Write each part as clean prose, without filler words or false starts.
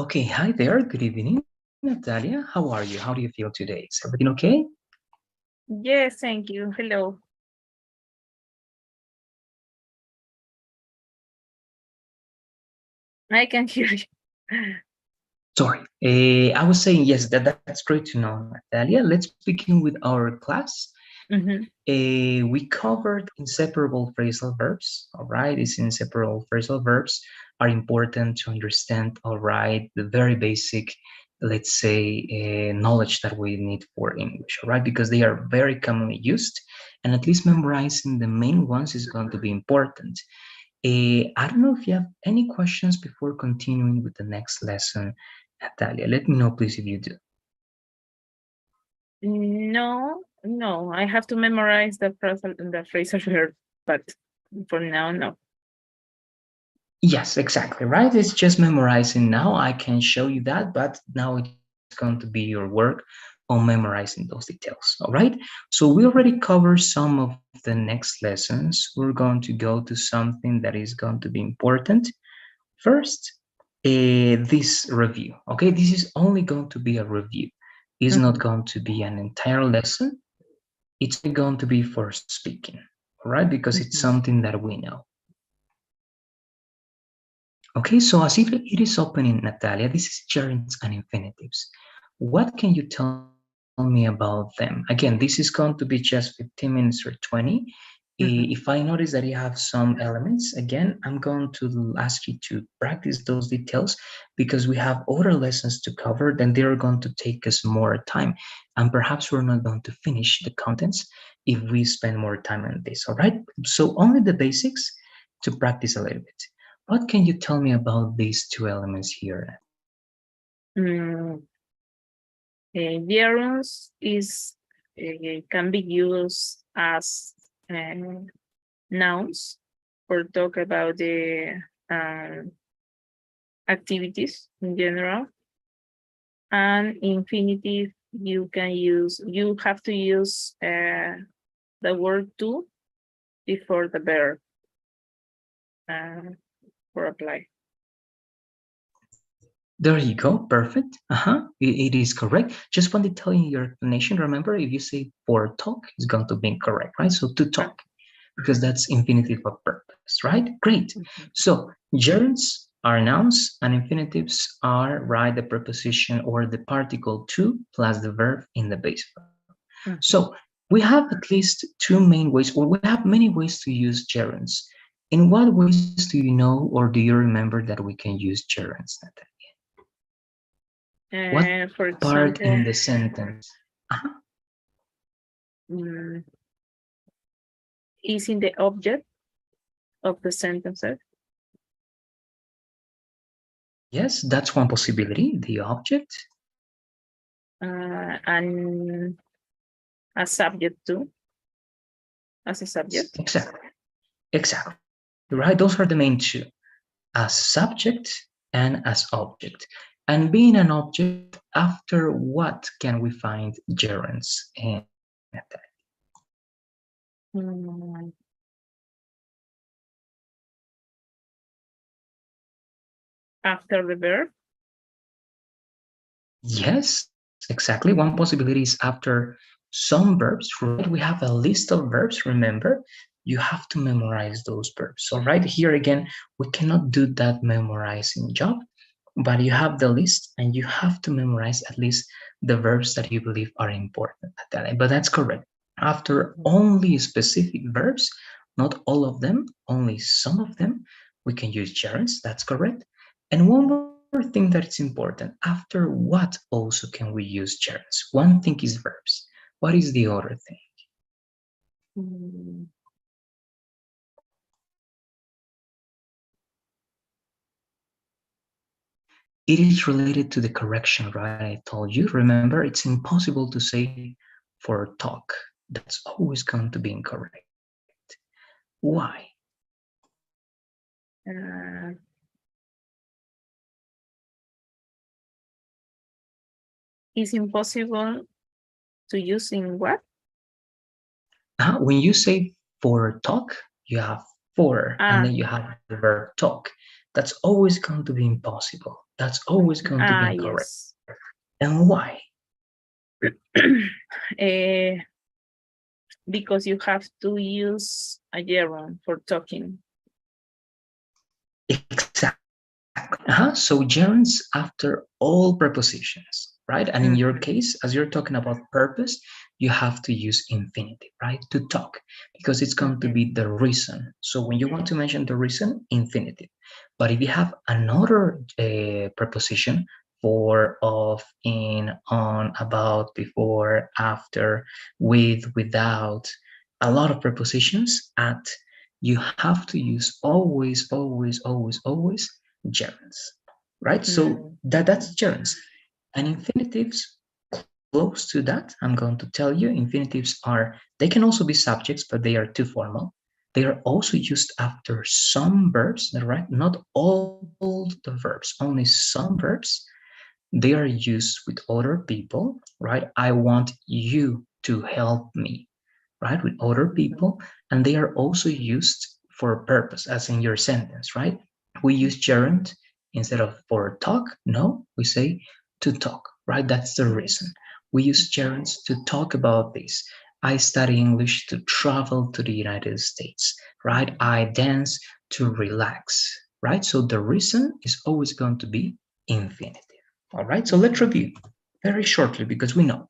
Okay, hi there. Good evening, Natalia. How are you? How do you feel today? Is everything okay? Yes, thank you. Hello. I can hear you. Sorry. I was saying yes, that's great to know, Natalia. Let's begin with our class. Mhm. We covered inseparable phrasal verbs. All right, these inseparable phrasal verbs are important to understand. All right, the very basic, let's say, knowledge that we need for English. All right, because they are very commonly used, and at least memorizing the main ones is going to be important. I don't know if you have any questions before continuing with the next lesson, Natalia. Let me know, please, if you do. No. I have to memorize the phrasal verb, but for now, no. Yes, exactly, right? It's just memorizing now. I can show you that, but now it's going to be your work on memorizing those details, all right? So we already covered some of the next lessons. We're going to go to something that is going to be important. First, this review, okay? This is only going to be a review. It's not Mhm. going to be an entire lesson. It's only going to be for speaking, all right? Because it's Mhm. something that we know. Okay, so as if it is opening, Natalia, this is gerunds and infinitives. What can you tell me about them? Again, this is going to be just 15 minutes or 20. If I Mhm. notice that you have some elements, again, I'm going to ask you to practice those details because we have other lessons to cover, then they are going to take us more time. And perhaps we're not going to finish the contents if we spend more time on this, all right? So only the basics to practice a little bit. What can you tell me about these two elements here? Mm, Gerunds is can be used as nouns or talk about the um, activities in general. And infinitive, you have to use the word to before the verb uh, for apply. There you go. Perfect. It is correct. Just want to tell you your explanation. Remember, if you say for talk, it's going to be incorrect, right? So to Ah, talk, because that's infinitive of purpose, right? Great. mhm, So gerunds are nouns and infinitives are, right, the preposition or the particle to plus the verb in the base verb. So mhm. we have at least two main ways, or we have many ways to use gerunds. In what ways do you know or do you remember that we can use gerunds, Natalia? What For part example, in the sentence? mm, is in the object of the sentences Yes, that's one possibility, the object. and a subject too, as a subject. Exactly. Exactly. Right. Those are the main two. As subject and as object. And being an object, after what can we find gerunds in that? Mm, After the verb. Yes, exactly. One possibility is after some verbs, right? We have a list of verbs, remember? You have to memorize those verbs. All right, here again, we cannot do that memorizing job, but you have the list and you have to memorize at least the verbs that you believe are important at that. But that's correct. After Mhm. only specific verbs, not all of them, only some of them, we can use gerunds. That's correct. And one more thing that is important, after what also can we use gerunds? One thing is verbs. What is the other thing? Mm, It is related to the correction, right? I told you. Remember, it's impossible to say for talk. That's always going to be incorrect. Why? uh, is impossible to use in what? When you say for talk, you have for, and then Ah, you have the verb talk. That's always going to be impossible. That's always going to be incorrect. Yes. And why? Eh, because you have to use a gerund for talking. Exactly. So gerunds after all prepositions, right? And in your case, as you're talking about purpose, you have to use infinitive, right? To talk, because it's going to be the reason. So when you want to mention the reason, infinitive. But if you have another preposition, for, of, in, on, about, before, after, with, without, a lot of prepositions, at, you have to use always, always, always, always gerunds, right? So that's gerunds. And infinitives, close to that, I'm going to tell you, infinitives are, they can also be subjects, but they are too formal. They are also used after some verbs, right? Not all the verbs, only some verbs. They are used with other people, right? I want you to help me, right? With other people. And they are also used for a purpose, as in your sentence, right? We use gerund instead of for talk. No, we say to talk, right? That's the reason. We use gerunds to talk about this. I study English to travel to the United States, right? I dance to relax, right? So the reason is always going to be infinitive. All right, so let's review very shortly because we know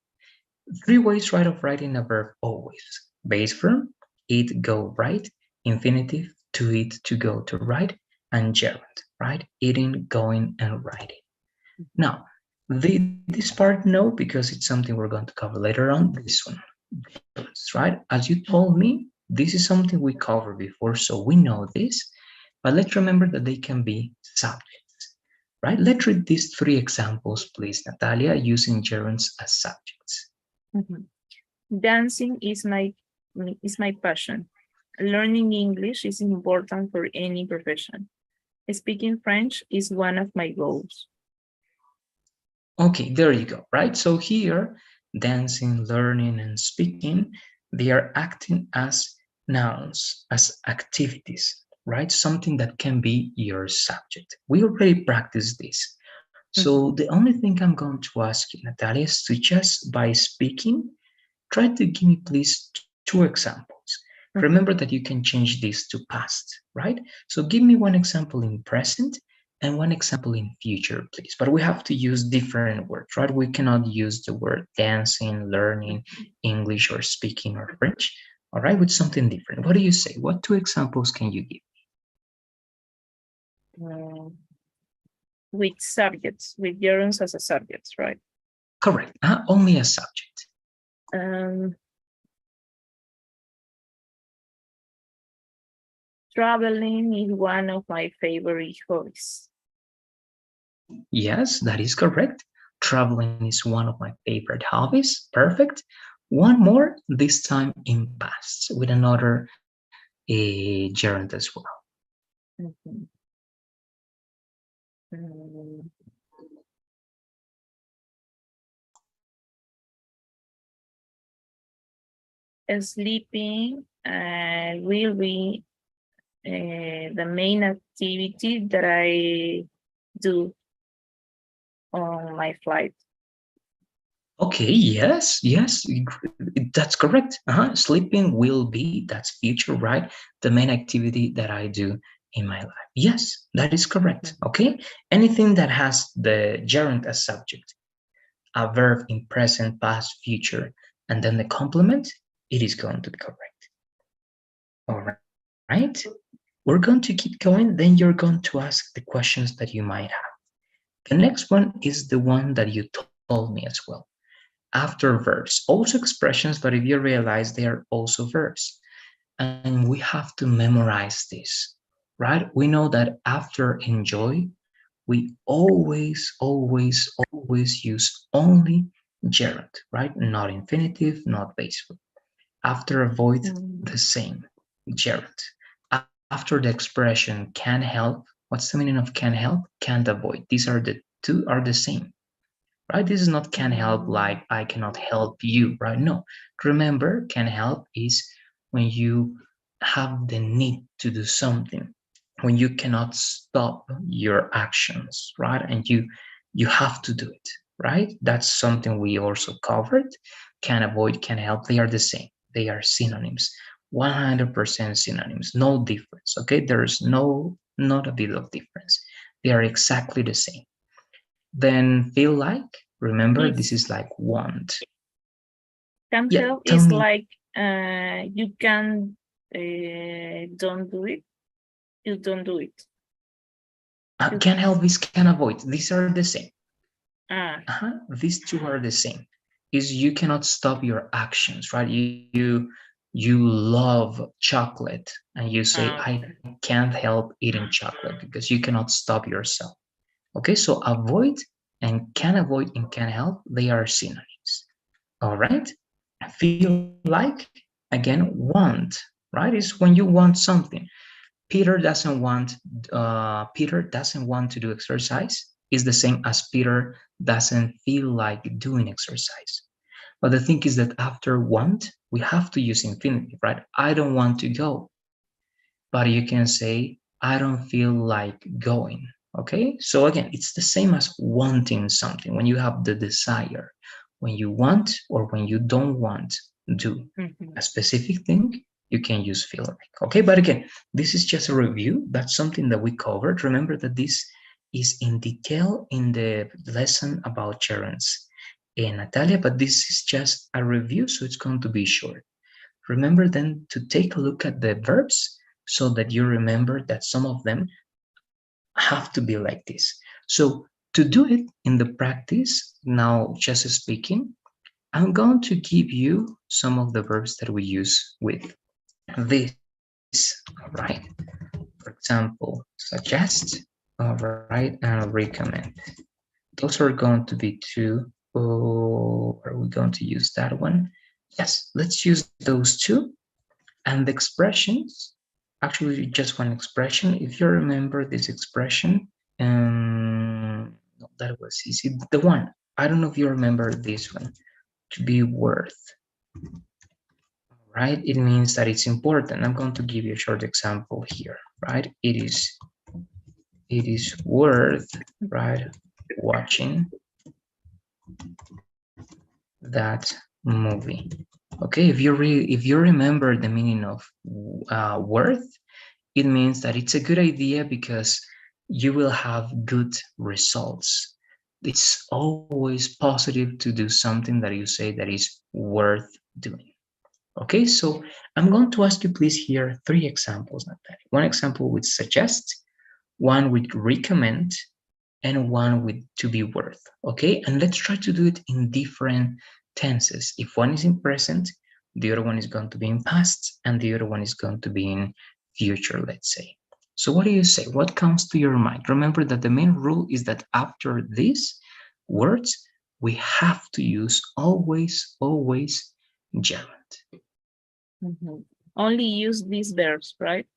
three ways, right, of writing a verb always. Base form, it, go, right. Infinitive, to eat, to go, to write. And gerund, right? Eating, going, and writing. Now, this part, no, because it's something we're going to cover later on. This one, gerunds, right? As you told me, this is something we covered before, so we know this. But let's remember that they can be subjects, right? Let's read these three examples, please, Natalia, using gerunds as subjects. Dancing is my passion. Learning English is important for any profession. Speaking French is one of my goals. Okay, there you go, right? So here, dancing, learning, and speaking, they are acting as nouns, as activities, right? Something that can be your subject. We already practiced this. So the only thing I'm going to ask you, Natalia, is to just by speaking, try to give me please two examples. Remember that you can change this to past, right? So give me one example in present and one example in future, please. But we have to use different words, right? We cannot use the word dancing, learning, English, or speaking, or French, all right, with something different. What do you say? What two examples can you give? With subjects, with gerunds as a subjects, right? Correct. Only a subject. Traveling is one of my favorite hobbies. Yes, that is correct. Traveling is one of my favorite hobbies. Perfect. One more, this time in past, with another gerund as well. Sleeping will be the main activity that I do on my flight. Okay, yes, that's correct. Sleeping will be, that's future, right? The main activity that I do in my life. Yes, that is correct. Okay, anything that has the gerund as subject, a verb in present, past, future, and then the complement, it is going to be correct. All right, we're going to keep going. Then you're going to ask the questions that you might have. The next one is the one that you told me as well. After verbs, also expressions, but if you realize they are also verbs. And we have to memorize this, right? We know that after enjoy, we always use only gerund, right? Not infinitive, not base form. After avoid, the same, gerund. After the expression can help, what's the meaning of can help? Can't avoid. These are the two are the same, right? This is not can help like I cannot help you, right? No. Remember, can help is when you have the need to do something. when you cannot stop your actions, right? And you have to do it, right? That's something we also covered. Can avoid, can help, they are the same. They are synonyms. 100% synonyms, no difference. Okay, there's not a bit of difference. They are exactly the same. Then feel like, remember, this Is is like want. can Yeah, help tell is me. like you can don't do it. You don't do it. You Can help is can avoid, these are the same. ah These two are the same. Is you cannot stop your actions, right? You love chocolate and you say I okay. can't help eating chocolate because you cannot stop yourself. Okay, so avoid and can avoid and can help, they are synonyms. All right. Feel like, again, want, right? Is when you want something. Peter doesn't want to do exercise is the same as Peter doesn't feel like doing exercise. But the thing is that after want, we have to use infinitive, right? I don't want to go, but you can say I don't feel like going. Okay, so again, it's the same as wanting something. When you have the desire, when you want or when you don't want do Mhm. a specific thing, you can use feel like. Okay, but again, this is just a review. That's something that we covered. Remember that this is in detail in the lesson about gerunds in Natalia, but this is just a review, so it's going to be short. Remember then to take a look at the verbs so that you remember that some of them have to be like this. So to do it in the practice, now just speaking, I'm going to give you some of the verbs that we use with this, all right? For example, suggest, all right, and recommend. Those are going to be two. Oh, are we going to use that one? Yes, let's use those two. And the expressions, actually just one expression. If you remember this expression, no, that was easy. The one, I don't know if you remember this one, to be worth, right? It means that it's important. I'm going to give you a short example here, right? It is worth, right, watching that movie. Okay, if you remember the meaning of worth, it means that it's a good idea because you will have good results. It's always positive to do something that you say that is worth doing. Okay, so I'm going to ask you please here three examples, Natalie. One example with suggest, one with recommend, and one with to be worth. Okay, and let's try to do it in different tenses. If one is in present, the other one is going to be in past, and the other one is going to be in future, let's say. So what do you say? What comes to your mind? Remember that the main rule is that after these words, we have to use always gerund. Mhm. Only use these verbs, right?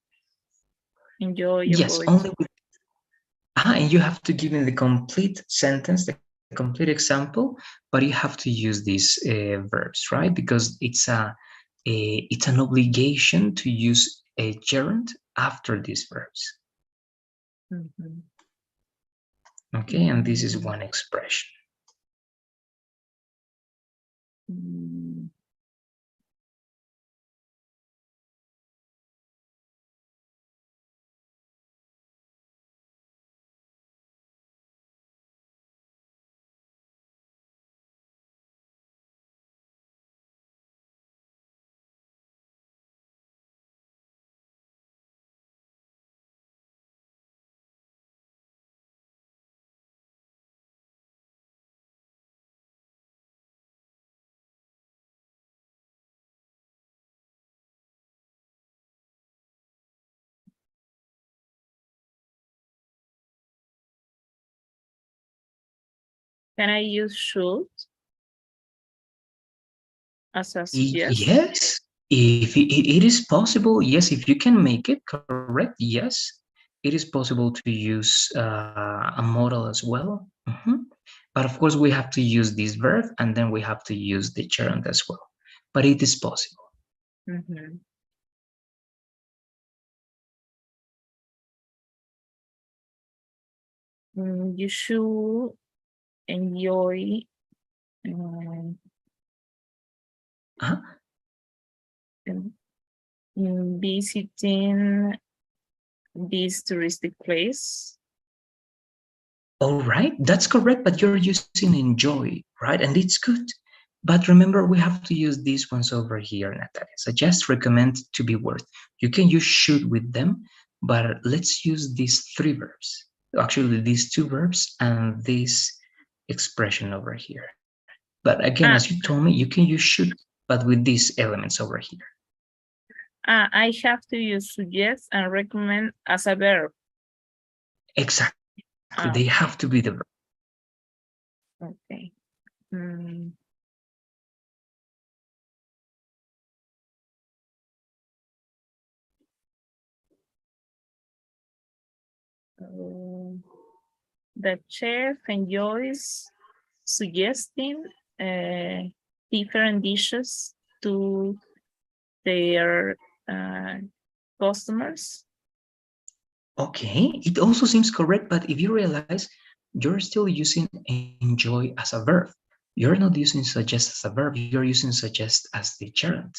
Enjoy, Yes, avoid. only with and you have to give me the complete sentence, the complete example, but you have to use these verbs, right? Because it's an obligation to use a gerund after these verbs. Mhm. Okay, and this is Mm, one expression. mm. Can I use should as a suggest? Yes, if it is possible, yes, if you can make it correct, yes, it is possible to use a model as well. But of course, we have to use this verb and then we have to use the gerund as well. But it is possible. Mhm. You should enjoy um, Uh-huh. visiting this touristic place. All right, that's correct, but you're using enjoy, right? And it's good. But remember, we have to use these ones over here, Natalia. Suggest, recommend, to be worth. You can use should with them, but let's use these three verbs. Actually, these two verbs and this expression over here. But again, as you Ah, told me, you can use should, but with these elements over here. I have to use suggest and recommend as a verb. Exactly, they have to be the verb. Okay. Okay. Mm, uh, the chef enjoys suggesting different dishes to their uh, customers. Okay, it also seems correct, but if you realize you're still using enjoy as a verb, you're not using suggest as a verb, you're using suggest as the gerund,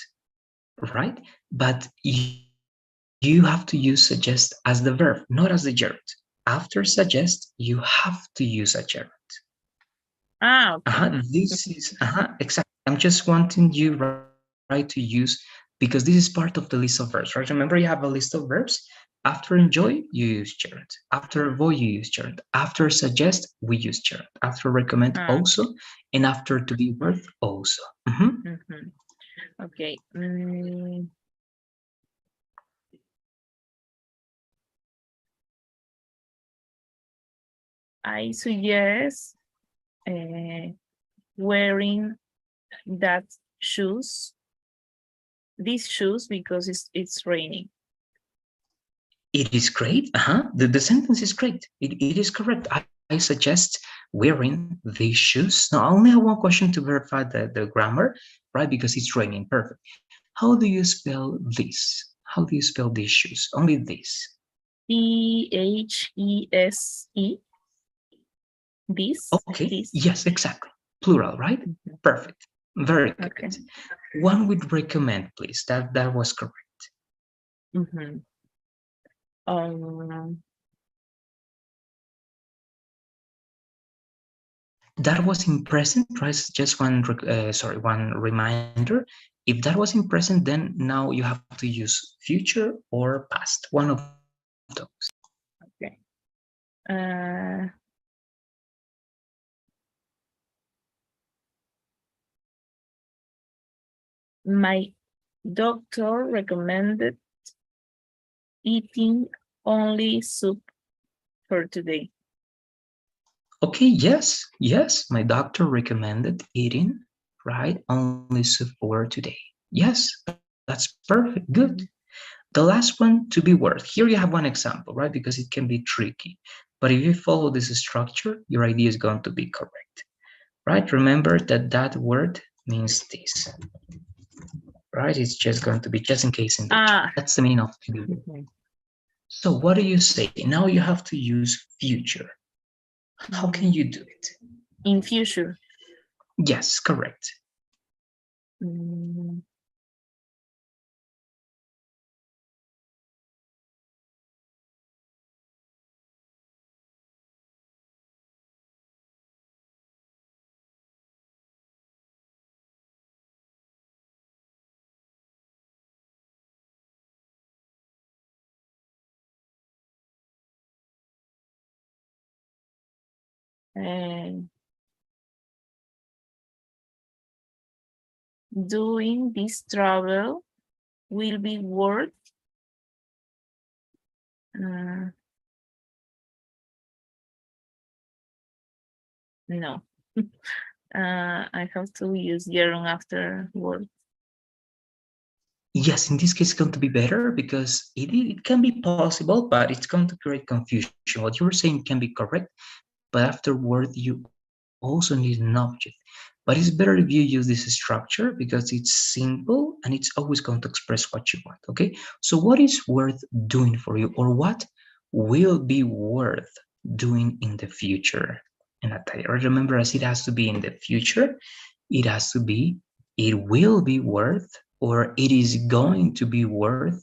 right? But you have to use suggest as the verb, not as the gerund. After suggest, you have to use a gerund. Ah, okay. Exactly. I'm just wanting you right to use because this is part of the list of verbs, right? Remember, you have a list of verbs. After enjoy, you use gerund. After avoid, you use gerund. After suggest, we use gerund. After recommend, also, Ah, and okay. after to be worth, also. Mhm. Okay. I suggest uh, wearing that shoes, these shoes because it's raining. It is great. The sentence is great. It is correct. I suggest wearing these shoes. Now, I only have one question to verify the grammar, right? Because it's raining. Perfect. How do you spell this? How do you spell these shoes? Only this. THESE, Okay. this. Yes, exactly. Plural, right? Mhm. Perfect. Very good. Okay. One would recommend, please. That was correct. Mhm. Um, That was in present, right? Just one reminder. If that was in present, then now you have to use future or past, one of those. okay. Uh, my doctor recommended eating only soup for today. Okay, yes, my doctor recommended eating, right? Only soup for today. Yes, that's perfect. Good. Mhm. The last one, to be worth. Here you have one example, right? Because it can be tricky. But if you follow this structure, your idea is going to be correct, right? Remember that that word means this, right? It's just going to be just in case in the chat. Ah, That's the meaning of to be worth. mhm. So what do you say? Now you have to use future. How can you do Mm, it? in future. Yes, correct. Mm, and doing this travel will be worth. Uh, no. I have to use gerund after word. Yes, in this case, it's going to be better because it can be possible, but it's going to create confusion. What you were saying can be correct, but afterward, you also need an object. But it's better if you use this structure because it's simple and it's always going to express what you want. Okay, so what is worth doing for you, or what will be worth doing for you? doing in the future. And Natalia, remember, as it has to be in the future, it has to be, it will be worth, or it is going to be worth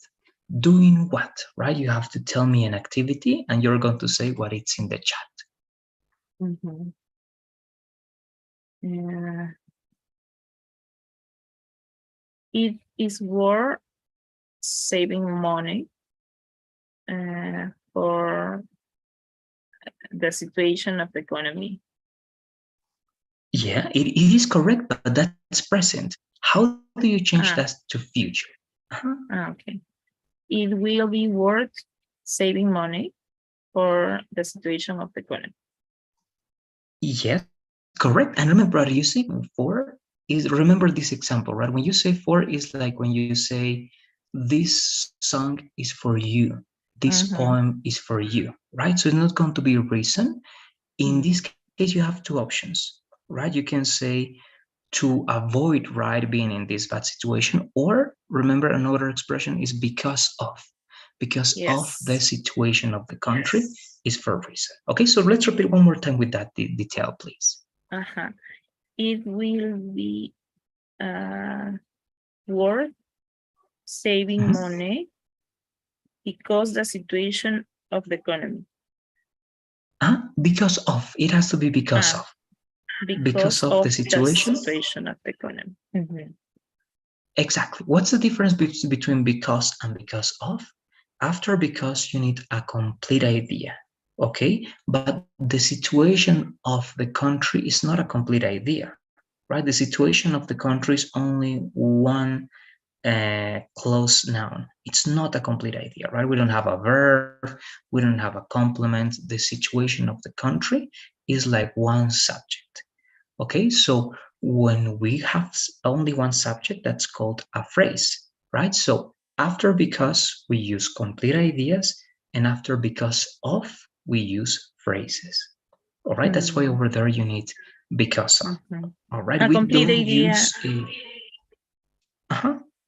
doing what, right? You have to tell me an activity and you're going to say what it's in the chat. It is worth saving money for the situation of the economy. Yeah, it is correct, but that's present. How do you change that to future? Okay. It will be worth saving money for the situation of the economy. Yes, correct. And remember, what you say for is, remember this example, right? When you say for, is like when you say, this song is for you, this poem is for you, right? So it's not going to be a reason. In this case, you have two options, right? You can say, to avoid, right, being in this bad situation, or remember, another expression is because of the situation of the country is for a reason. Okay, so let's repeat one more time with that detail, please. It will be worth saving money because the situation of the economy. Because of, it has to be because of. Because of the situation of the economy. Exactly. What's the difference between because and because of? After because, you need a complete idea. Okay, but the situation of the country is not a complete idea, right? The situation of the country is only one close noun. It's not a complete idea, right? We don't have a verb, we don't have a complement. The situation of the country is like one subject. Okay, so when we have only one subject, that's called a phrase, right? So after because, we use complete ideas, and after because of, we use phrases. All right, that's why over there you need because of. All right, we don't use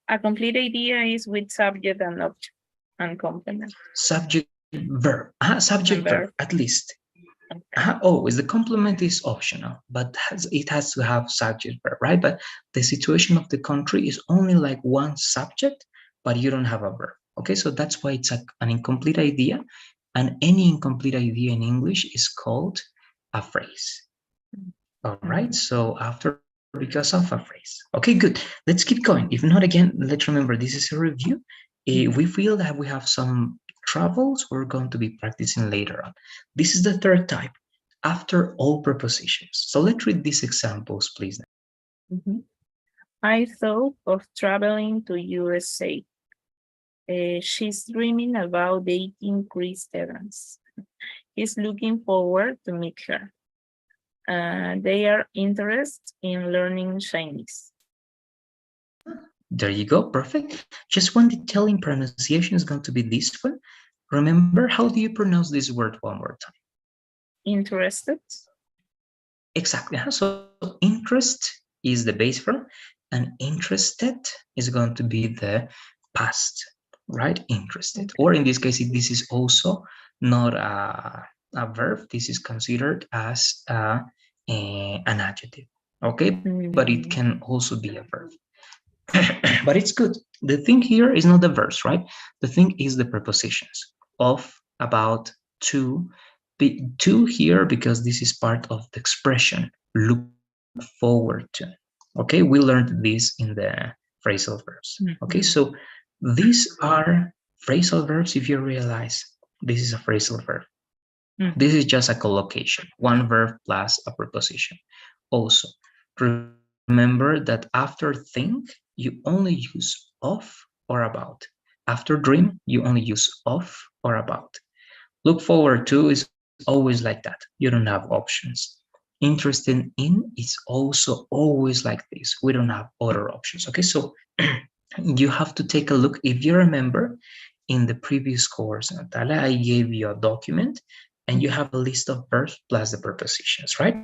a complete idea is with subject and object and complement. Subject verb. Subject verb at least. Always the complement is optional, but it has to have subject verb, right? But the situation of the country is only like one subject, but you don't have a verb. Okay, so that's why it's an incomplete idea, and any incomplete idea in English is called a phrase. All right, so after because of a phrase. Okay, good. Let's keep going. If not, again, let's remember this is a review. If we feel that we have some troubles, we're going to be practicing later on. This is the third type, after all prepositions. So let's read these examples, please. I thought of traveling to USA. She's dreaming about dating Chris Evans. He's looking forward to meet her. They are interested in learning Chinese. There you go, perfect. Just one detail in pronunciation is going to be this one. Remember, how do you pronounce this word one more time? Interested. Exactly. So interest is the base verb, and interested is going to be the past, right? Interested. Or in this case, this is also not a verb. This is considered as an adjective. Okay, but it can also be a verb. But it's good. The thing here is not the verbs, right? The thing is the prepositions of, about, to. To here because this is part of the expression look forward to. Okay, we learned this in the phrasal verbs. Okay, so these are phrasal verbs. If you realize this is a phrasal verb, this is just a collocation, one verb plus a preposition. Also, remember that after think, you only use of or about. After dream, you only use of or about. Look forward to is always like that. You don't have options. Interested in is also always like this. We don't have other options. Okay, so you have to take a look. If you remember, in the previous course, Natalia, I gave you a document and you have a list of verbs plus the prepositions, right?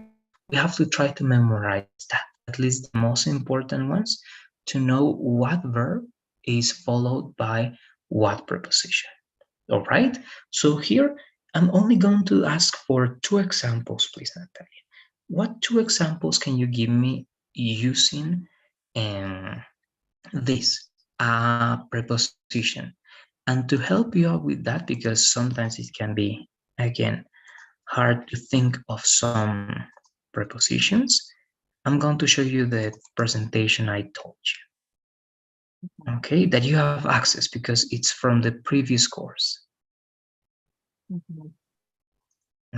We have to try to memorize that, at least the most important ones, to know what verb is followed by what preposition. All right, so here I'm only going to ask for two examples, please, Natalia. What two examples can you give me using this preposition? And to help you out with that, because sometimes it can be, again, hard to think of some prepositions, I'm going to show you the presentation I told you, okay, that you have access because it's from the previous course.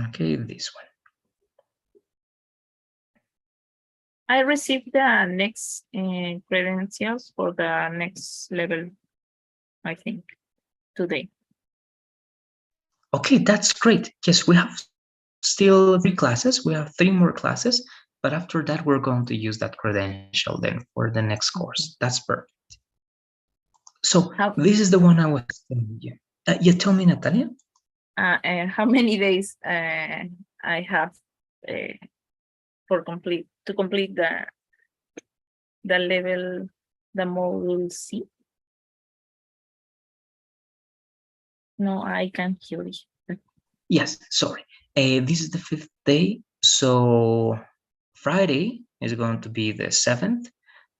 Okay, this one. I received the next credentials for the next level, I think, today. Okay, that's great. Yes, we have still three classes. We have three more classes, but after that, we're going to use that credential then for the next course. That's perfect. So How this is the one I was telling you. Yeah, tell me, Natalia. how many days I have for complete the level, the module C? No, I can't hear you. Yes, sorry. This is the fifth day. So Friday is going to be the seventh.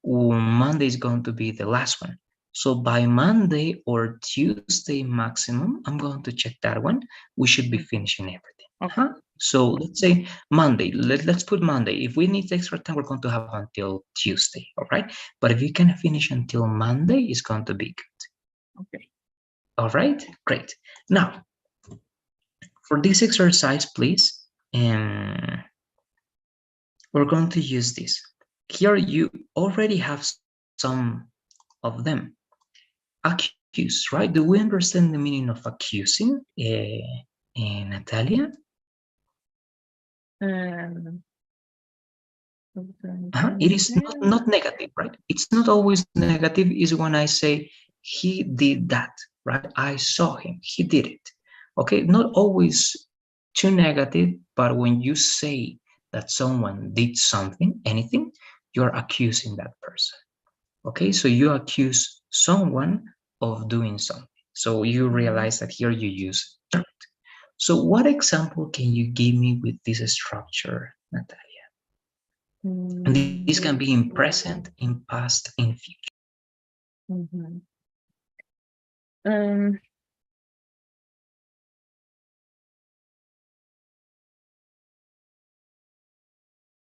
Monday is going to be the last one. So by Monday or Tuesday maximum, I'm going to check that one. We should be finishing everything. Okay. So let's say Monday. Let's put Monday. If we need extra time, we're going to have until Tuesday. All right. But if you can finish until Monday, it's going to be good. Okay. All right. Great. Now, for this exercise, please, we're going to use this. Here you already have some of them. Accuse, right? Do we understand the meaning of accusing, Natalia? It is not negative, right? It's not always negative. Is when I say he did that, right? I saw him. He did it. Okay, not always too negative, but when you say that someone did something, anything, you're accusing that person. Okay, so you accuse someone of doing something. So you realize that here you use dirt. So what example can you give me with this structure, Natalia? And this can be in present, in past, in future. Um,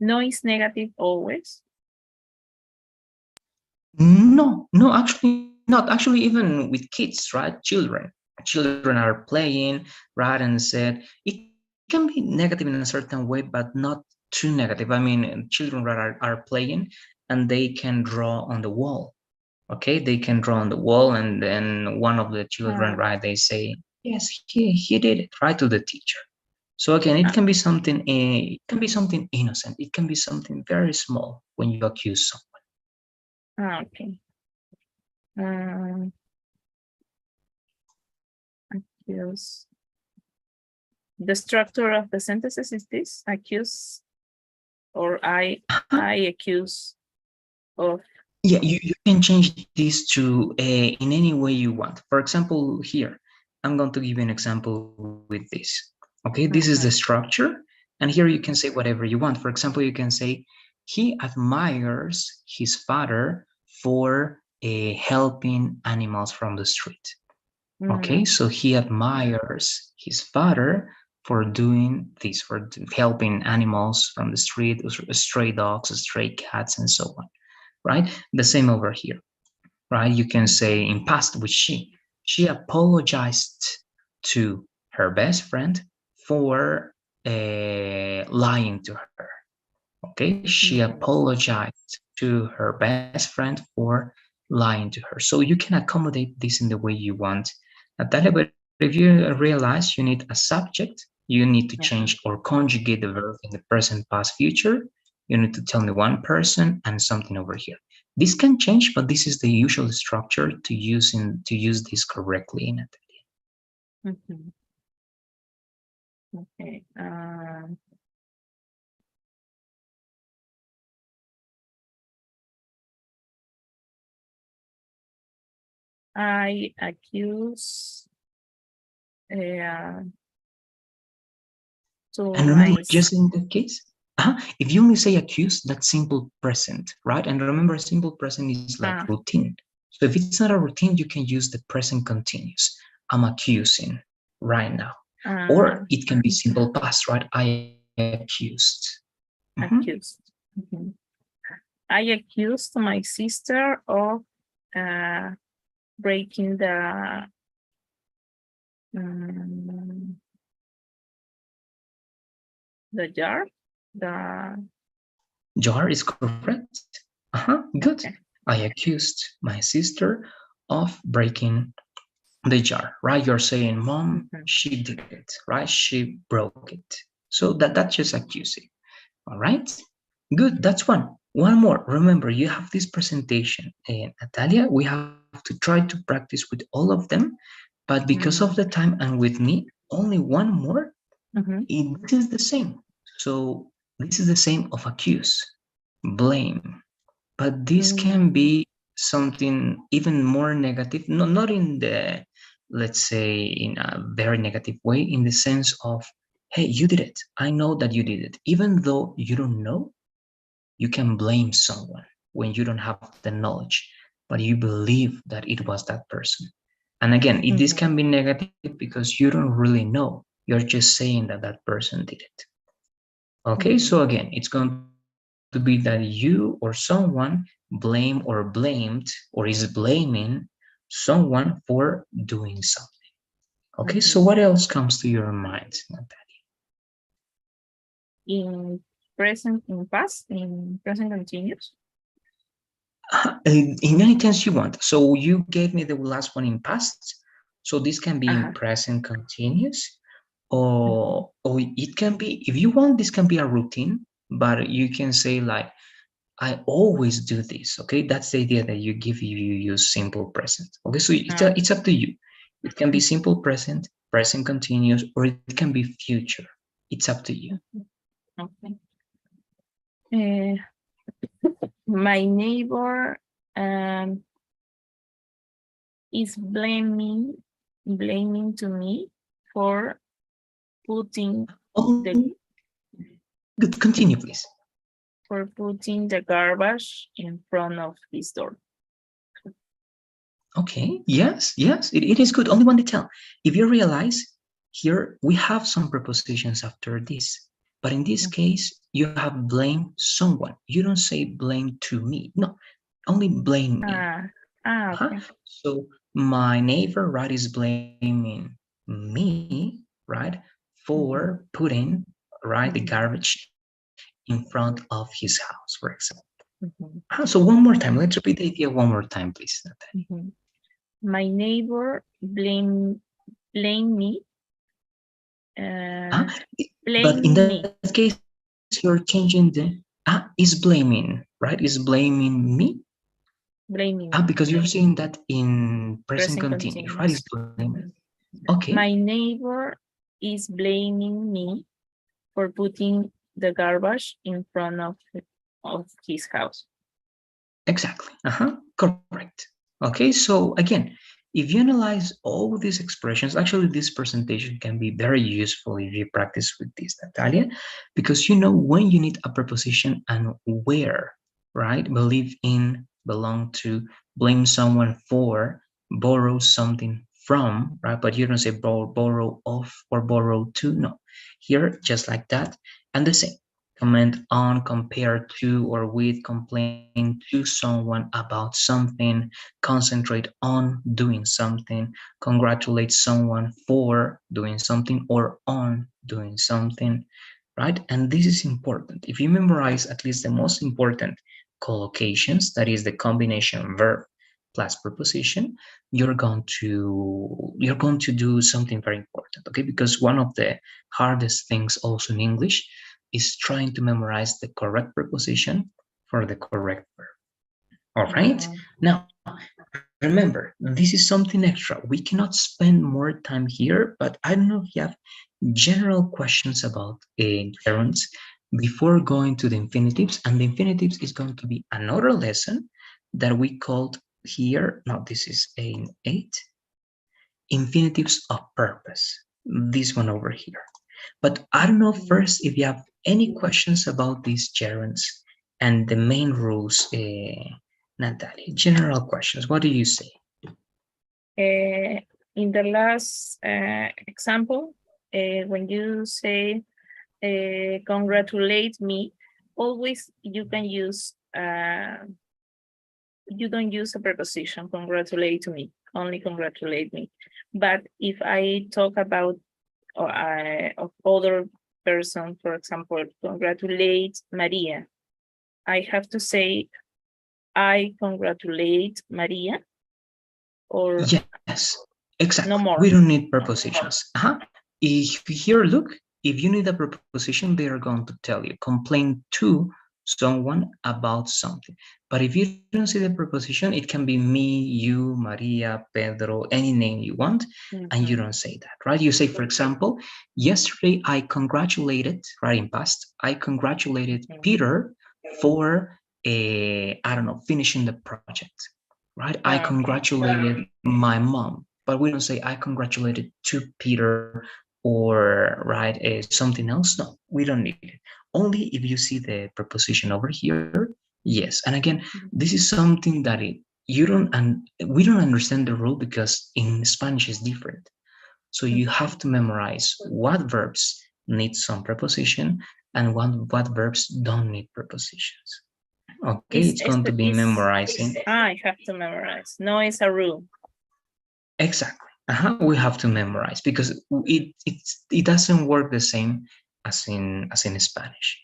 no is negative always. No, no, actually not. Actually, even with kids, right? Children are playing, right? And said it can be negative in a certain way, but not too negative. I mean, children are playing and they can draw on the wall. Okay, they can draw on the wall, and then one of the children, right? They say, yes, he did it, right, to the teacher. So again, it can be something. It can be something innocent. It can be something very small when you accuse someone. Okay. Accuse. The structure of the sentences is this: accuse, or I accuse of. Yeah, you can change this to in any way you want. For example, here, I'm going to give you an example with this. Okay, this is the structure, and here you can say whatever you want. For example, you can say, he admires his father for helping animals from the street. Okay, so he admires his father for doing this, for helping animals from the street, stray dogs, stray cats, and so on, right? The same over here, right? You can say in past with she apologized to her best friend for lying to her. Okay, she apologized to her best friend for lying to her. So you can accommodate this in the way you want, Natalia. But if you realize you need a subject, you need to change or conjugate the verb in the present, past, future. You need to tell me one person and something over here. This can change, but this is the usual structure to use this correctly, Natalia. Okay. I accuse to And remember, my just in that case, if you only say accuse, that's simple present, right? And remember, simple present is like routine. So if it's not a routine, you can use the present continuous. I'm accusing right now. Or uh, it can be simple past, right? I accused. Mhm. accused. Mhm. I accused my sister of uh, breaking um, the jar. The Jar is correct. Good. Okay. I accused my sister of breaking the jar, right? You're saying, Mom, Mhm. she did it, right? She broke it. So that's just accusing. All right? Good. That's one. One more. Remember, you have this presentation. And Natalia, we have to try to practice with all of them. But because of the Mm. time and with me, only one more, Mhm. it is the same. So this is the same of accuse, blame. But this can Mm. be something even more negative, no, not in the, let's say, in a very negative way, in the sense of, hey, you did it. I know that you did it. Even though you don't know, you can blame someone when you don't have the knowledge, but you believe that it was that person. And again, this Mhm. can be negative because you don't really know. You're just saying that that person did it. Okay, so Mhm. again, it's going to be that you or someone blame or blamed or is blaming someone for doing something. Okay, so what Mhm. else comes to your mind, Natalia? In present, in past, in present continuous. In any tense you want. So you gave me the last one in past. So this can be in Uh-huh. present continuous, Mhm. or it can be, if you want, this can be a routine, but you can say like, I always do this. Okay, that's the idea that you use simple present. Okay, so it's Okay. up to you. It can be simple present, present continuous, or it can be future. It's up to you. Mhm. Okay. Uh, my neighbor um, is blaming to me for putting Oh, the good. Continue, please. garbage in front of his door. Okay. Yes. It is good. Only one detail. If you realize here, we have some prepositions after this, but in this Mhm. case, you have blame someone. You don't say blame to me. No, only blame me. Ah, Uh-huh. okay. So my neighbor, right, is blaming me, right, for Mhm. putting, right, the Mhm. garbage in front of his house, for example. Mhm. So one more time, let's repeat the idea one more time, please, Natalie. Mhm. My neighbor blame me, Uh, uh, but in blame that me, case, you're changing the is blaming, right? Is blaming me? blaming me, Because you're saying that in present present continuous, right? Is continuous. blaming. Mhm. Okay, My neighbor is blaming me for putting the garbage in front of his house. exactly. Correct. Okay, so again, if you analyze all these expressions, actually this presentation can be very useful if you practice with this, Natalia, because you know when you need a preposition and where, right? Believe in, belong to, blame someone for, borrow something from, right? But you don't say borrow of or borrow to, no. Here, just like that, and the same comment on, compare to, or with, complain to someone about something, concentrate on doing something, congratulate someone for doing something or on doing something, right? And this is important. If you memorize at least the most important collocations, that is the combination verb plus preposition, you're going to do something very important, okay? Because one of the hardest things also in English is trying to memorize the correct preposition for the correct verb. All right. Uh, Now, remember, this is something extra. We cannot spend more time here, but I don't know if you have general questions about gerunds before going to the infinitives. And the infinitives is going to be another lesson that we called here. Now, this is an 8 infinitives of purpose. This one over here. But I don't know first if you have any questions about these gerunds and the main rules, Natalia. General questions. What do you say? In the last example, when you say congratulate me, always you can use, you don't use a preposition, congratulate me, only congratulate me. But if I talk about of other person, for example, congratulate Maria, I have to say, I congratulate Maria, or Yes, exactly. no We more. don't need prepositions. If here, look, if you need a preposition, they are going to tell you complain to someone about something. But if you don't see the preposition, it can be me, you, Maria, Pedro, any name you want, and you don't say that, right? You say, for example, yesterday I congratulated, right, in past, I congratulated Peter for, I don't know, finishing the project, right? I congratulated my mom, but we don't say I congratulated to Peter or right something else. No, we don't need it. Only if you see the preposition over here, yes. And again, this is something that you don't and we don't understand the rule because in Spanish is different. So you have to memorize what verbs need some preposition and what verbs don't need prepositions. Okay, it's going to be memorizing. I have to memorize. No, it's a rule. Exactly. We have to memorize because it doesn't work the same as in Spanish.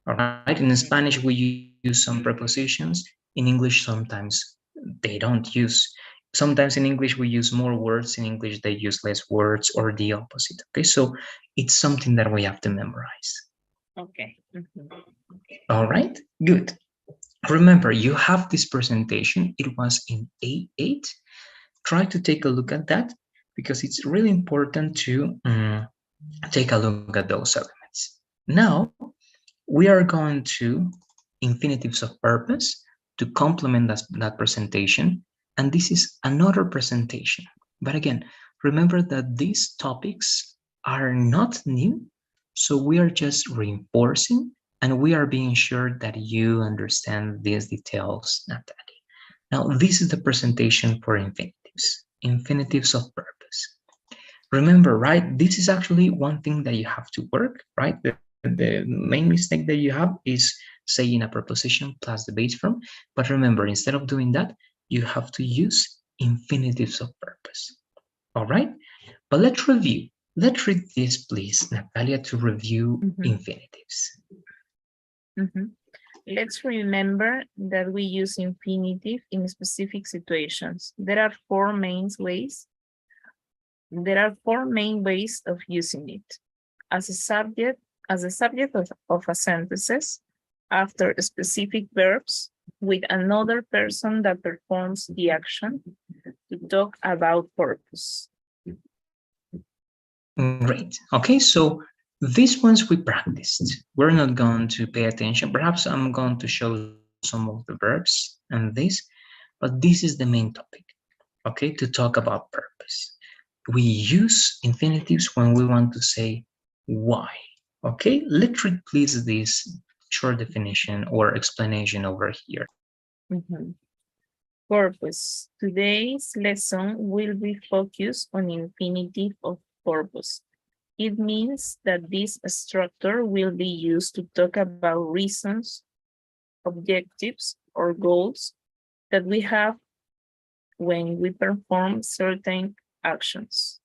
All right. In Spanish we use some prepositions. In English sometimes they don't use. Sometimes in English we use more words. In English they use less words or the opposite. Okay, so it's something that we have to memorize. Okay. All right. Good. Remember, you have this presentation. It was in A8. Try to take a look at that because it's really important to take a look at those elements. Now, we are going to infinitives of purpose to complement that presentation. And this is another presentation. But again, remember that these topics are not new. So we are just reinforcing and we are being sure that you understand these details, Natalie. Now, this is the presentation for infinitives, infinitives of purpose. Remember, right, this is actually one thing that you have to work, right? The main mistake that you have is saying a preposition plus the base form. But remember, instead of doing that, you have to use infinitives of purpose. All right? But let's review. Let's read this, please, Natalia, to review infinitives. Let's remember that we use infinitive in specific situations. There are four main ways of using it. As a subject of a sentences, after specific verbs, with another person that performs the action, to talk about purpose. Great. Okay, so these ones we practiced. We're not going to pay attention. Perhaps I'm going to show some of the verbs and this, but this is the main topic, okay, to talk about purpose. We use infinitives when we want to say why. Okay, let's read please this short definition or explanation over here. Purpose. Today's lesson will be focused on infinitive of purpose. It means that this structure will be used to talk about reasons, objectives, or goals that we have when we perform certain actions.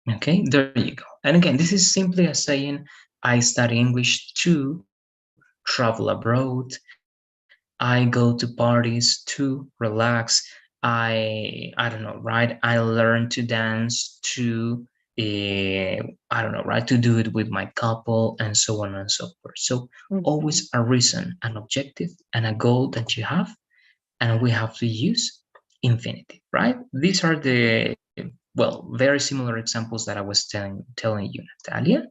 Okay, there you go. And again, this is simply as saying, I study English to travel abroad. I go to parties to relax. I don't know, right? I learn to dance to, I don't know, right? To do it with my couple and so on and so forth. So always a reason, an objective, and a goal that you have, and we have to use infinitive, right? These are the well, very similar examples that I was telling you, Natalia.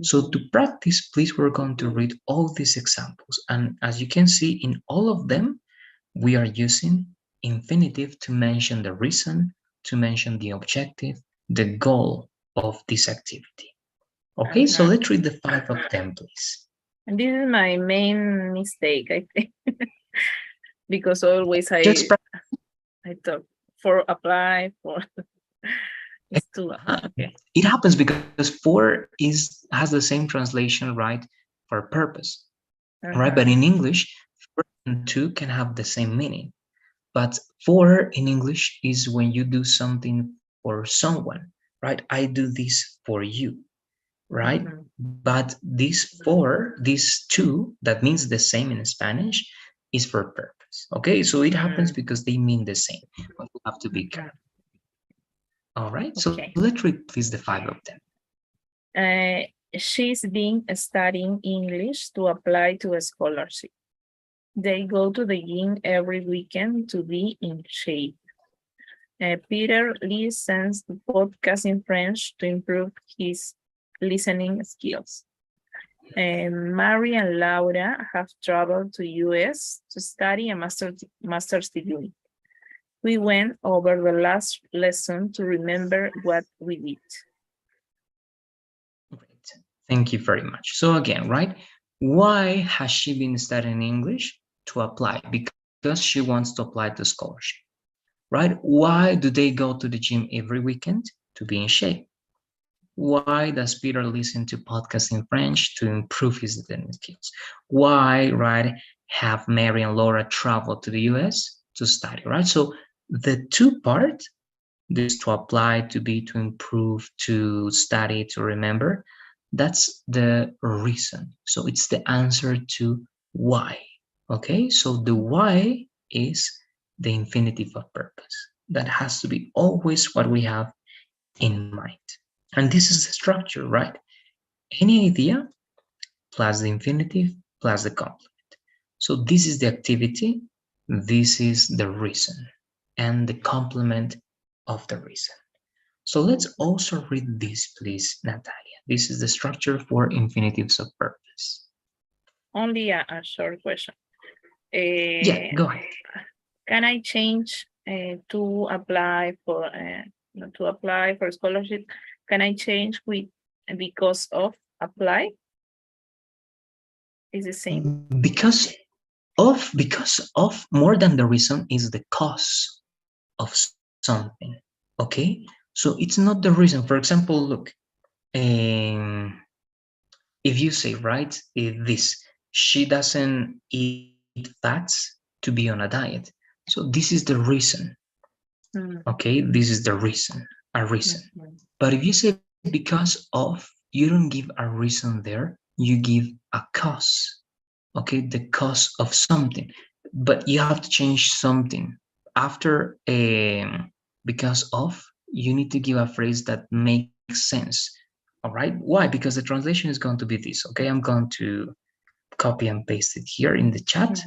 So to practice, please, we're going to read all these examples. And as you can see in all of them, we are using infinitive to mention the reason, to mention the objective, the goal of this activity. Okay, so let's read the 5 of them, please. And this is my main mistake, I think, because always Just I thought for apply for it's too okay. it happens because for has the same translation, right, for purpose, right? But in English, for and to can have the same meaning. But for in English is when you do something for someone, right? I do this for you, right? But this to, that means the same in Spanish, is for purpose. Okay, so it happens because they mean the same, but we have to be careful. All right, so Okay. let's read please the 5 of them. She's been studying English to apply to a scholarship. They go to the gym every weekend to be in shape. Peter listens to podcasts in French to improve his listening skills. Mary and Laura have traveled to US to study a master's degree. We went over the last lesson to remember what we did. Great. Thank you very much. So again, right? Why has she been studying English? To apply, because she wants to apply to scholarship, right? Why do they go to the gym every weekend? To be in shape. Why does Peter listen to podcasts in French? To improve his listening skills. Why, right, have Mary and Laura travel to the US to study, right? So the two part, this to apply, to be, to improve, to study, to remember, that's the reason. So it's the answer to why. Okay, so the why is the infinitive of purpose. That has to be always what we have in mind. And this is the structure, right? Any idea plus the infinitive plus the complement. So this is the activity, this is the reason, and the complement of the reason. So let's also read this, please, Natalia. This is the structure for infinitives of purpose. Only a short question. Yeah, go ahead. Can I change to apply for scholarship? Can I change with because of apply? Is the same? Because of more than the reason is the cause of something. Okay, so it's not the reason. For example, look, um, if you say, right, this, she doesn't eat fats to be on a diet. So this is the reason. Okay, this is the reason, a reason. But if you say because of, you don't give a reason there, you give a cause. Okay, the cause of something. But you have to change something. After because of, you need to give a phrase that makes sense. All right, why? Because the translation is going to be this. Okay, I'm going to copy and paste it here in the chat.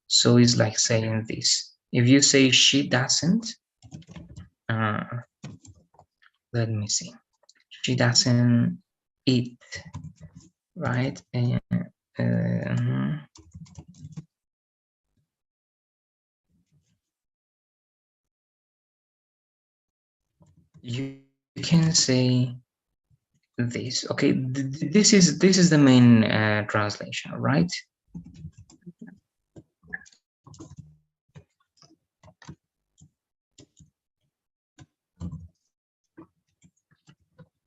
So it's like saying this. If you say she doesn't, uh, let me see, she doesn't eat, right? You can say this. Okay, this is the main translation, right?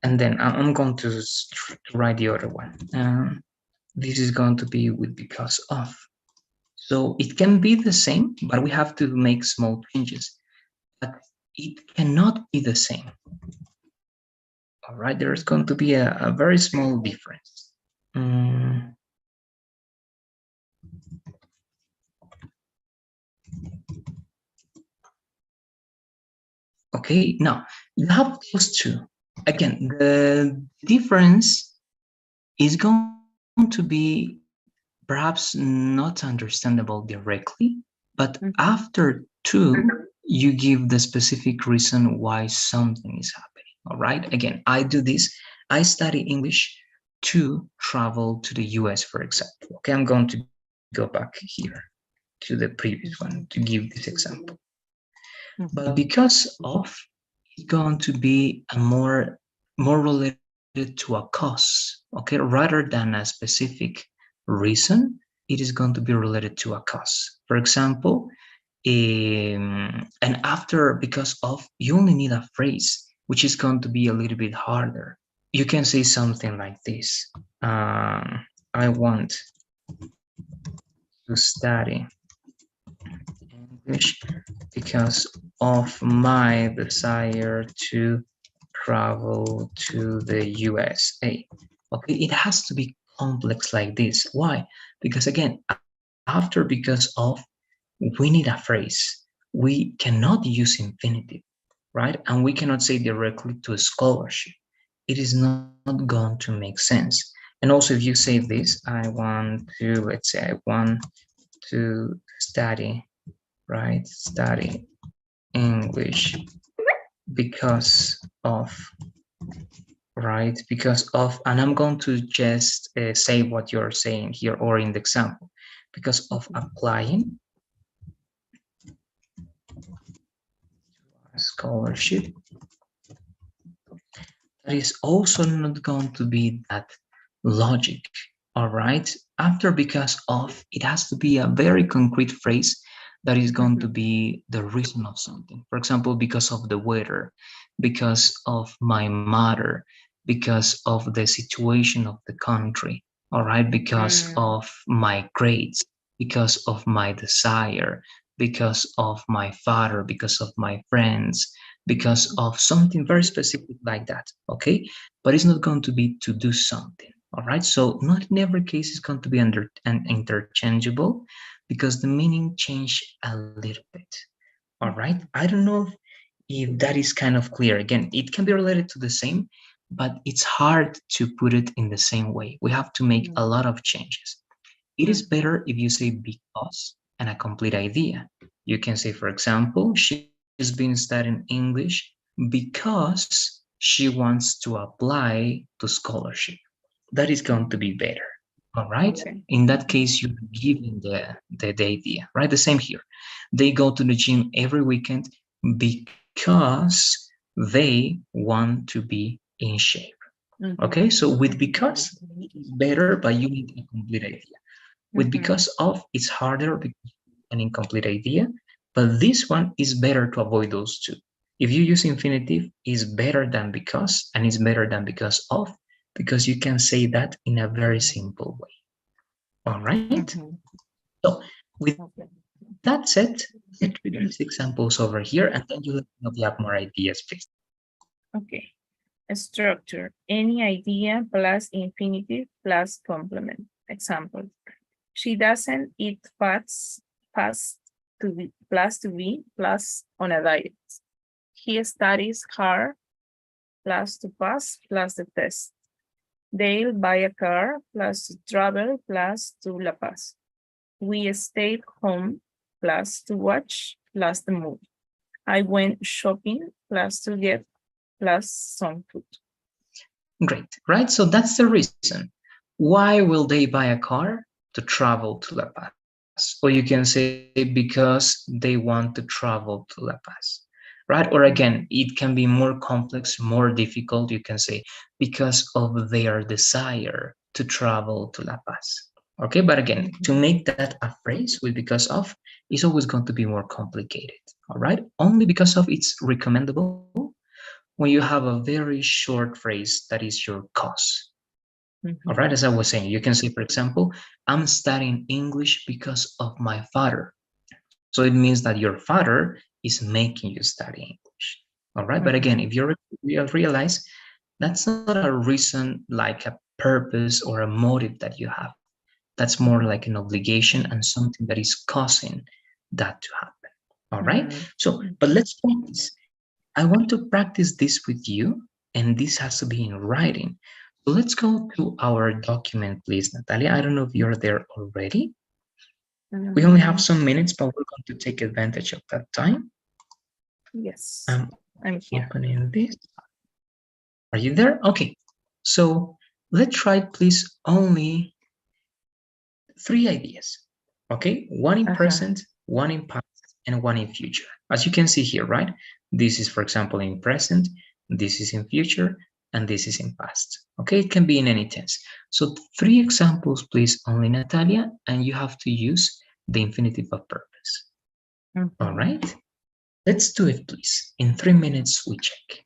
And then I'm going to write the other one. This is going to be with because of. So it can be the same, but we have to make small changes. But it cannot be the same. All right, there's going to be a very small difference. Okay, now you have those two. Again, the difference is going to be perhaps not understandable directly, but after two, you give the specific reason why something is happening. All right, again, I do this. I study English to travel to the US, for example. Okay, I'm going to go back here to the previous one to give this example. But because of, it's going to be a more related to a cause, okay, rather than a specific reason. It is going to be related to a cause. For example, and after, because of, you only need a phrase which is going to be a little bit harder. You can say something like this: I want to study English because of my desire to travel to the USA. Okay, it has to be complex like this. Why? Because again, after because of, we need a phrase. We cannot use infinitive, right? And we cannot say directly to a scholarship. It is not going to make sense. And also, if you say this, I want to, let's say, I want to study, right? Study English because of, right? Because of, and I'm going to just say what you're saying here, or in the example, because of applying a scholarship. That is also not going to be that logic, all right? After because of, it has to be a very concrete phrase that is going to be the reason of something. For example, because of the weather, because of my mother, because of the situation of the country, all right? Because of my grades, because of my desire, because of my father, because of my friends, because of something very specific like that, okay? But it's not going to be to do something, all right? So not in every case is going to be under and interchangeable, because the meaning change a little bit, all right? I don't know if that is kind of clear. Again, it can be related to the same, but it's hard to put it in the same way. We have to make a lot of changes. It is better if you say because and a complete idea. You can say, for example, she's been studying English because she wants to apply to scholarship. That is going to be better. All right. Okay. In that case, you're giving the idea, right? The same here. They go to the gym every weekend because they want to be in shape. Okay. So with because, it's better, but you need a complete idea. With because of, it's harder because an incomplete idea, but this one is better to avoid those two. If you use infinitive, is better than because, and is better than because of, because you can say that in a very simple way. All right. So with that said, let's read these examples over here, and then you let me know if you have more ideas, please. Okay. Structure. Any idea plus infinitive plus complement. Example. She doesn't eat fast to be plus on a diet. He studies hard plus to pass plus the test. They'll buy a car plus to travel plus to La Paz. We stayed home plus to watch plus the movie. I went shopping plus to get plus some food. Great, right? So that's the reason. Why will they buy a car? To travel to La Paz. Or you can say because they want to travel to La Paz, right? Or again, it can be more complex, more difficult. You can say because of their desire to travel to La Paz. Okay, but again, to make that a phrase with because of is always going to be more complicated. All right, only because of it's recommendable when you have a very short phrase that is your cause. All right, as I was saying, you can say, for example, I'm studying English because of my father. So it means that your father is making you study English. All right, but again, if you realize that's not a reason like a purpose or a motive that you have. That's more like an obligation and something that is causing that to happen. All right, so but let's practice. I want to practice this with you, and this has to be in writing. So let's go to our document, please, Natalia. I don't know if you're there already. We only have some minutes, but we're going to take advantage of that time. Yes, I'm I'm here. opening this. Are you there? Okay. So let's try, please, only 3 ideas. Okay, one in present, one in past, and one in future. As you can see here, right? This is, for example, in present, this is in future, and this is in past. Okay, it can be in any tense. So 3 examples, please, only Natalia, and you have to use the infinitive of purpose. All Mhm. right, let's do it, please. In 3 minutes, we check.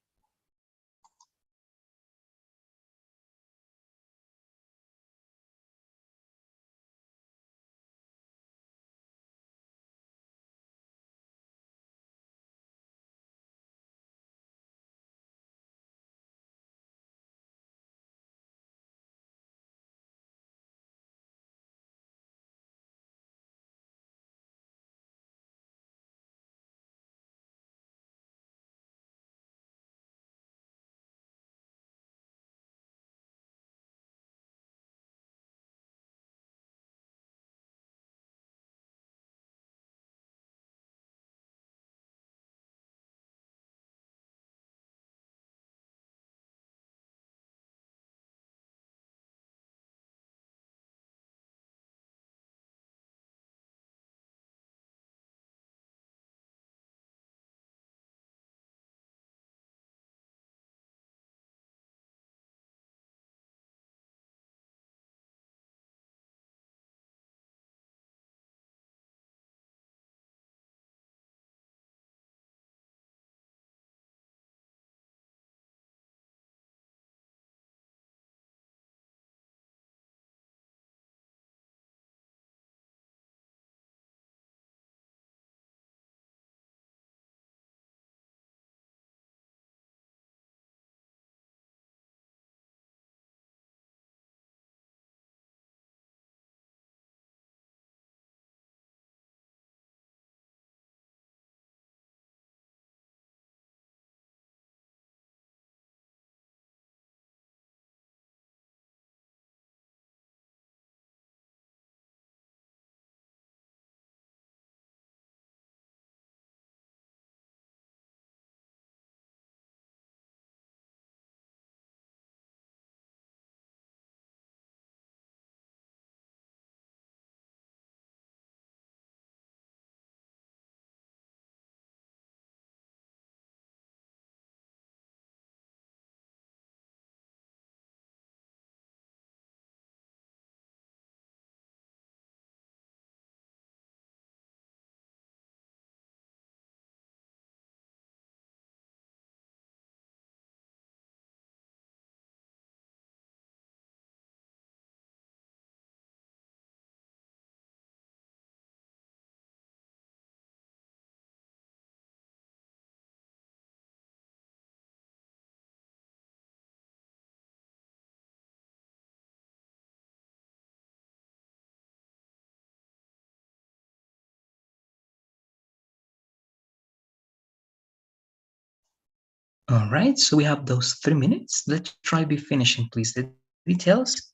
All right, so we have those 3 minutes. Let's try be finishing, please, the details,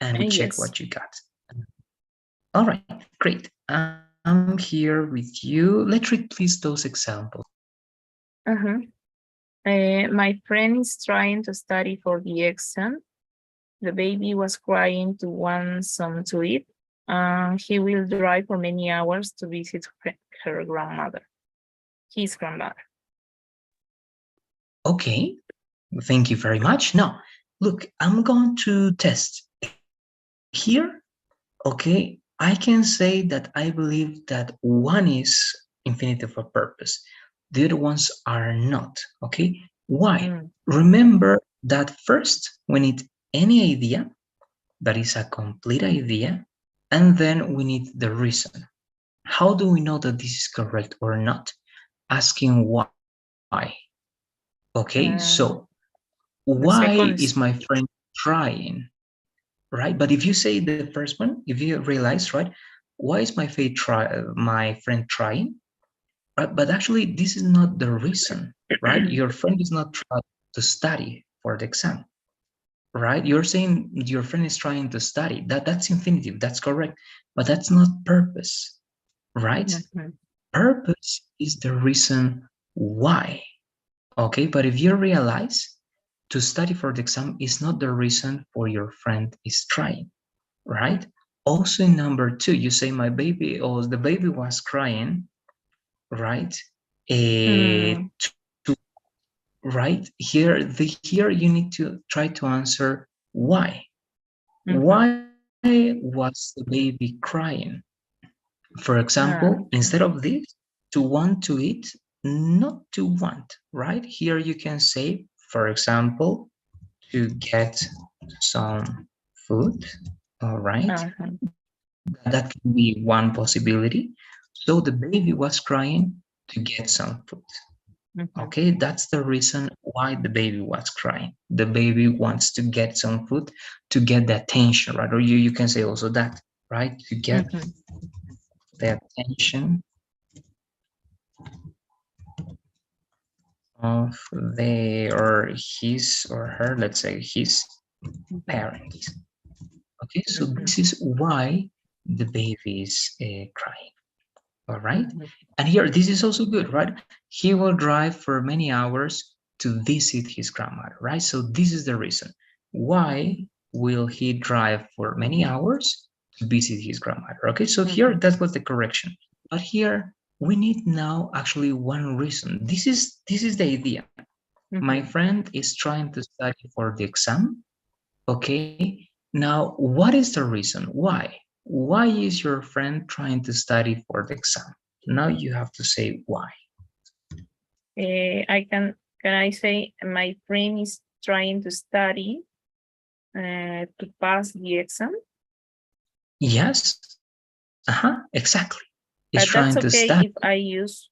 and we check what you got. Yes. All right, great. I'm here with you. Let's read, please, those examples. Uh-huh. My friend is trying to study for the exam. The baby was crying to want some to eat. He will drive for many hours to visit her grandmother, his grandmother. Okay, thank you very much. Now, look, I'm going to test here. Okay, I can say that I believe that one is infinitive of purpose. The other ones are not. Okay, why? Mm, Remember that first we need any idea, that is a complete idea, and then we need the reason. How do we know that this is correct or not? Asking why. Okay, so why the is second my is friend trying? Right? But if you say the first one, if you realize, right, why is my friend trying? Right? But actually, this is not the reason, right? Your friend is not trying to study for the exam, right? You're saying your friend is trying to study. That's infinitive. That's correct, but that's not purpose, right? Mhm. Purpose is the reason why. Okay, but if you realize to study for the exam is not the reason for your friend is trying, right? Also in number two, you say my baby or the baby was crying, right? Mm, To right? right? Here you need to try to answer why. Mm-hmm. Why was the baby crying? For example, instead of Okay. this, to want to eat, not to want, right? Here you can say, for example, to get some food, all right? Uh-huh. That can be one possibility. So the baby was crying to get some food. Mm-hmm. Okay, that's the reason why the baby was crying. The baby wants to get some food to get the attention, right? Or you can say also that, right? To get Mm-hmm. the attention of the or his or her, let's say his Mm-hmm. parents. Okay, so Mm-hmm. this is why the baby is crying. All right, Mm-hmm. and here this is also good, right? He will drive for many hours to visit his grandmother, right? So this is the reason. Why will he drive for many hours to visit his grandmother? Okay, so here Mm-hmm. that was the correction. But here we need now actually one reason. This is the idea. My Mm-hmm. friend is trying to study for the exam. Okay, now what is the reason? Why is your friend trying to study for the exam? Now you have to say why. I can I say my friend is trying to study to pass the exam, Yes, exactly. Is but trying to that's study. okay if I use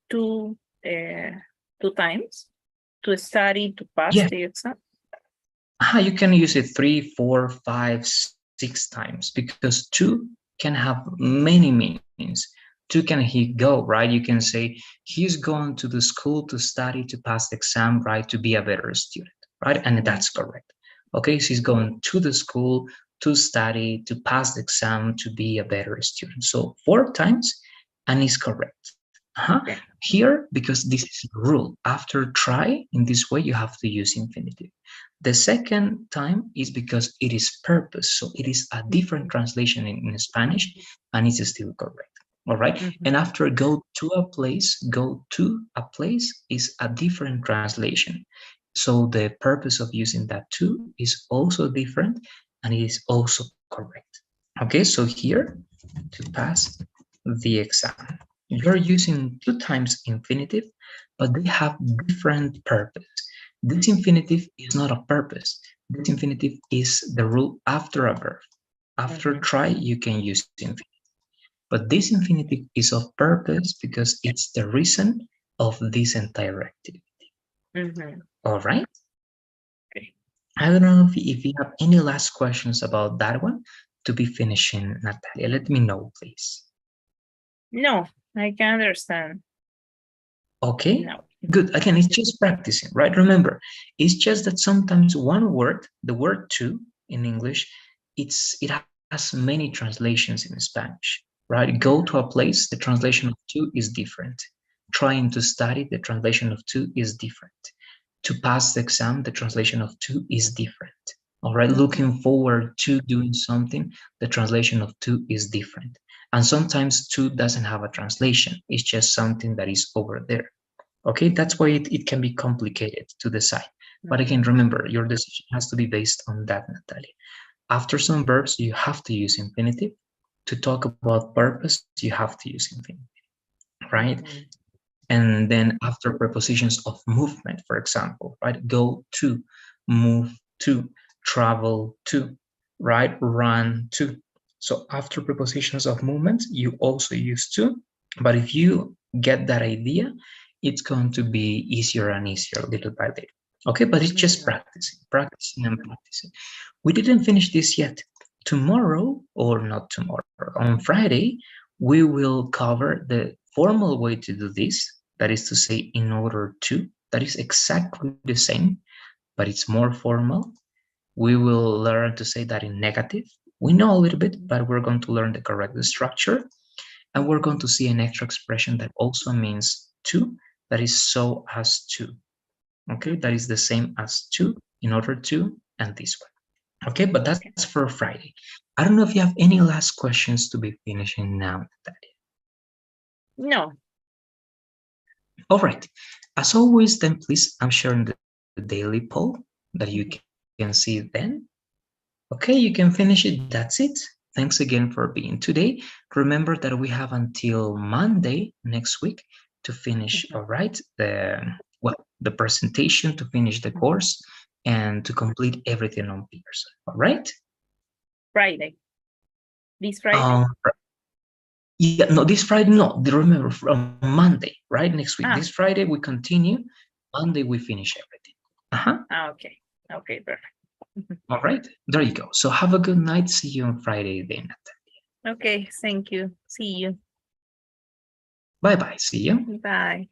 two uh, two times to study to pass Yes, the exam. you can use it 3, 4, 5, 6 times because two can have many meanings. Two can he go, right? You can say he's going to the school to study to pass the exam, right? To be a better student, right? And Mm. that's correct. Okay, so he's going to the school to study to pass the exam to be a better student. So 4 times, and it's correct. Okay. Here, because this is a rule, after try in this way, you have to use infinitive. The second time is because it is purpose. So it is a different translation in Spanish and it's still correct. All right. Mm-hmm. And after go to a place is a different translation. So the purpose of using that to is also different and it is also correct. Okay. So here to pass the exam, you're using 2 times infinitive, but they have different purpose. This infinitive is not a purpose. This infinitive is the rule after a verb. After Mm-hmm. try, you can use infinitive. But this infinitive is of purpose because it's the reason of this entire activity. Mm-hmm. All right? Okay. I don't know if you have any last questions about that one to be finishing, Natalia. Let me know, please. No, I can understand. Okay, No. good. Again, it's just practicing, right? Remember, it's just that sometimes one word, the word to in English, it has many translations in Spanish, right? Go to a Mm-hmm. place, the translation of to is different. Trying to study, the translation of to is different. To pass the exam, the translation of to is different. All right, Mm-hmm. looking forward to doing something, the translation of to is different. And sometimes to doesn't have a translation, it's just something that is over there. Okay, that's why it can be complicated to decide. But again, Mm-hmm. remember, your decision has to be based on that, Natalia. After some verbs, you have to use infinitive. To talk about purpose, you have to use infinitive, right? Mm-hmm. And then after prepositions of movement, for example, right? Go to, move to, travel to, right? Run to. So after prepositions of movement, you also use to. But if you get that idea, it's going to be easier and easier little by little. Okay, but it's just Mm-hmm. practicing, practicing and practicing. We didn't finish this yet. Tomorrow, or not tomorrow, on Friday, we will cover the formal way to do this. That is to say, in order to. That is exactly the same, but it's more formal. We will learn to say that in negative. We know a little bit, but we're going to learn the correct structure. And we're going to see an extra expression that also means to, that is so as to. Okay, that is the same as to, in order to, and this one. Okay, but that's Okay. for Friday. I don't know if you have any last questions to be finishing now, Natalia. No. All right. As always, then please, I'm sharing the daily poll that you can see then. Okay, you can finish it. That's it. Thanks again for being today. Remember that we have until Monday next week to finish, all Mhm. right, the presentation, to finish the course, and to complete everything on Pearson. All right? Friday. This Friday? Um, yeah, no, this Friday, no. Remember, from Monday, right? Next week. This Ah, Friday we continue. Monday we finish everything. Uh-huh. okay. Okay, perfect. All right. There you go. So have a good night. See you on Friday then. Okay, thank you. See you. Bye bye. See you. Bye.